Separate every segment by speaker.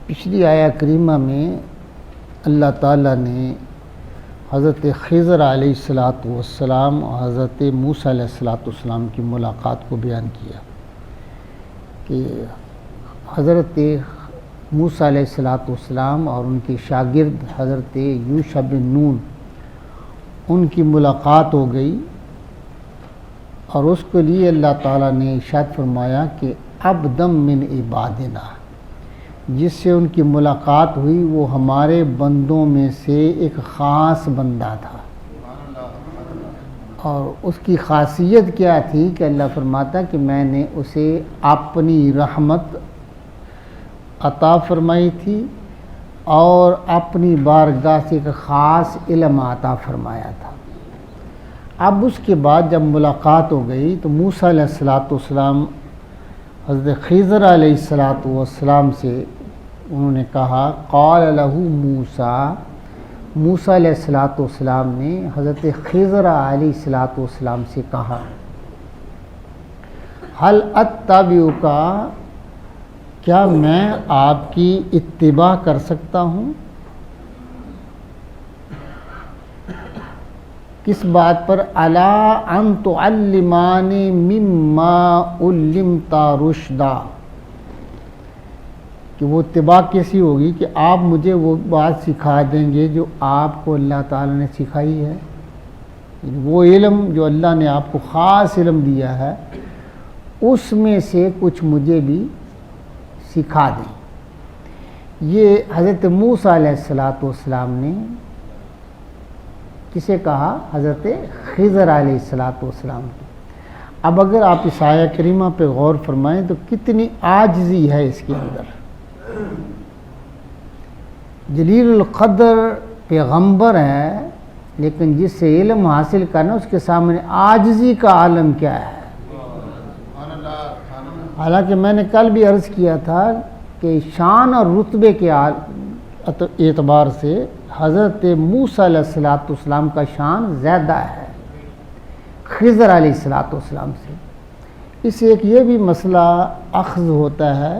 Speaker 1: پچھلی آیہ کریمہ میں اللہ تعالیٰ نے حضرت خضر علیہ السلام اور حضرت موسیٰ علیہ السلام کی ملاقات کو بیان کیا کہ حضرت موسیٰ علیہ السلام اور ان کے شاگرد حضرت یوشع بن نون ان کی ملاقات ہو گئی، اور اس کے لیے اللہ تعالیٰ نے ارشاد فرمایا کہ عبدم من عبادنا، جس سے ان کی ملاقات ہوئی وہ ہمارے بندوں میں سے ایک خاص بندہ تھا۔ اور اس کی خاصیت کیا تھی کہ اللہ فرماتا کہ میں نے اسے اپنی رحمت عطا فرمائی تھی اور اپنی بارگاہ سے ایک خاص علم عطا فرمایا تھا۔ اب اس کے بعد جب ملاقات ہو گئی تو موسیٰ علیہ السلام حضرت خضر علیہ السلام سے انہوں نے کہا، قال لہ موسیٰ علیہ السلام نے حضرت خضر علیہ السلام سے کہا، هل اتبعک، کیا میں آپ کی اتباع کر سکتا ہوں؟ کس بات پر؟ الا ان تعلمانی مما علمت رشدا، کہ وہ اتباع کیسی ہوگی کہ آپ مجھے وہ بات سکھا دیں گے جو آپ کو اللہ تعالیٰ نے سکھائی ہے، وہ علم جو اللہ نے آپ کو خاص علم دیا ہے اس میں سے کچھ مجھے بھی سکھا دیں۔ یہ حضرت موسیٰ علیہ السلام نے کسے کہا؟ حضرت خضر علیہ السلام کی۔ اب اگر آپ اس آیہ کریمہ پہ غور فرمائیں تو کتنی عاجزی ہے اس کے اندر۔ جلیل القدر پیغمبر ہے، لیکن جس سے علم حاصل کرنا اس کے سامنے عاجزی کا عالم کیا ہے۔ حالانکہ میں نے کل بھی عرض کیا تھا کہ شان اور رتبے کے اعتبار سے حضرت موسیٰ علیہ السلام کا شان زیادہ ہے خضر علیہ السلام سے۔ اس سے ایک یہ بھی مسئلہ اخذ ہوتا ہے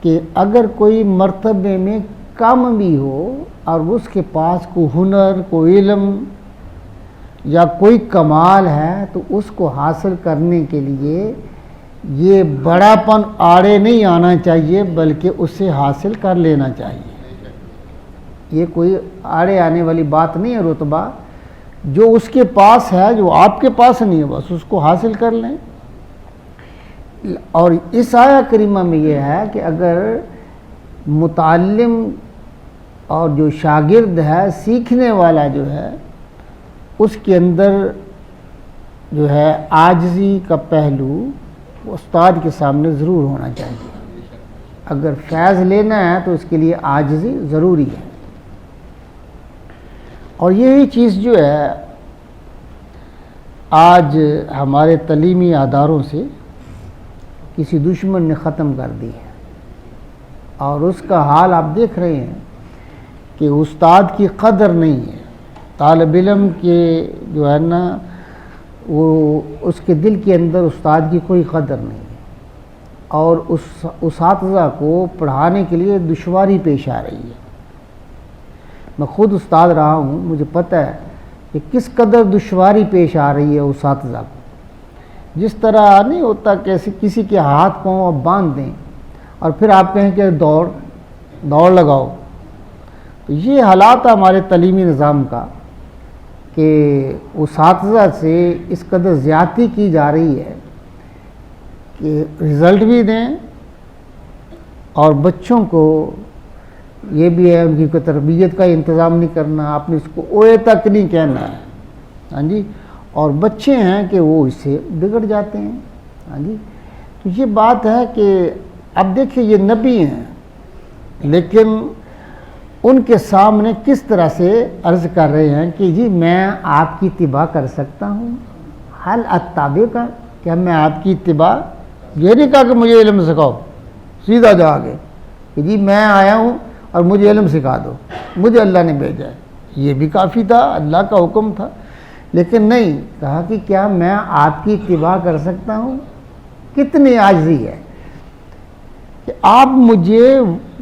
Speaker 1: کہ اگر کوئی مرتبے میں کم بھی ہو اور اس کے پاس کوئی ہنر، کوئی علم یا کوئی کمال ہے تو اس کو حاصل کرنے کے لیے یہ بڑا پن آڑے نہیں آنا چاہیے، بلکہ اسے حاصل کر لینا چاہیے۔ یہ کوئی آڑے آنے والی بات نہیں ہے۔ رتبہ جو اس کے پاس ہے، جو آپ کے پاس نہیں ہے، بس اس کو حاصل کر لیں۔ اور اس آیہ کریمہ میں یہ ہے کہ اگر متعلم اور جو شاگرد ہے، سیکھنے والا جو ہے، اس کے اندر جو ہے عاجزی کا پہلو استاد کے سامنے ضرور ہونا چاہیے۔ اگر فیض لینا ہے تو اس کے لیے عاجزی ضروری ہے۔ اور یہی چیز جو ہے آج ہمارے تعلیمی اداروں سے کسی دشمن نے ختم کر دی ہے، اور اس کا حال آپ دیکھ رہے ہیں کہ استاد کی قدر نہیں ہے۔ طالب علم کے جو ہے نا وہ اس کے دل کے اندر استاد کی کوئی قدر نہیں ہے، اور اس اساتذہ کو پڑھانے کے لیے دشواری پیش آ رہی ہے۔ میں خود استاد رہا ہوں، مجھے پتہ ہے کہ کس قدر دشواری پیش آ رہی ہے اساتذہ کو۔ جس طرح نہیں ہوتا کہ کسی کے ہاتھ پاؤں آپ باندھ دیں اور پھر آپ کہیں کہ دوڑ لگاؤ، تو یہ حالات ہمارے تعلیمی نظام کا کہ اساتذہ سے اس قدر زیادتی کی جا رہی ہے کہ رزلٹ بھی دیں اور بچوں کو یہ بھی ہے ان کی کوئی تربیت کا انتظام نہیں کرنا، آپ نے اس کو اوے تک نہیں کہنا ہے، ہاں جی، اور بچے ہیں کہ وہ اس سے بگڑ جاتے ہیں، ہاں جی۔ تو یہ بات ہے کہ اب دیکھیں یہ نبی ہیں، لیکن ان کے سامنے کس طرح سے عرض کر رہے ہیں کہ جی میں آپ کی اتباع کر سکتا ہوں، حل اتبعک، کیا میں آپ کی اتباع؟ یہ نہیں کہا کہ مجھے علم سکھاؤ، سیدھا جا آگے کہ جی میں آیا ہوں اور مجھے علم سکھا دو، مجھے اللہ نے بھیجا ہے۔ یہ بھی کافی تھا، اللہ کا حکم تھا، لیکن نہیں، کہا کہ کیا میں آپ کی اتباع کر سکتا ہوں؟ کتنی عاجزی ہے۔ کہ آپ مجھے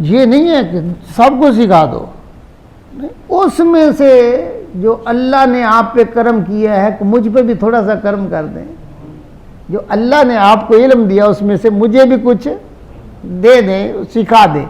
Speaker 1: یہ نہیں ہے کہ سب کو سکھا دو، اس میں سے جو اللہ نے آپ پہ کرم کیا ہے کہ مجھ پہ بھی تھوڑا سا کرم کر دیں، جو اللہ نے آپ کو علم دیا اس میں سے مجھے بھی کچھ دے دیں، سکھا دیں۔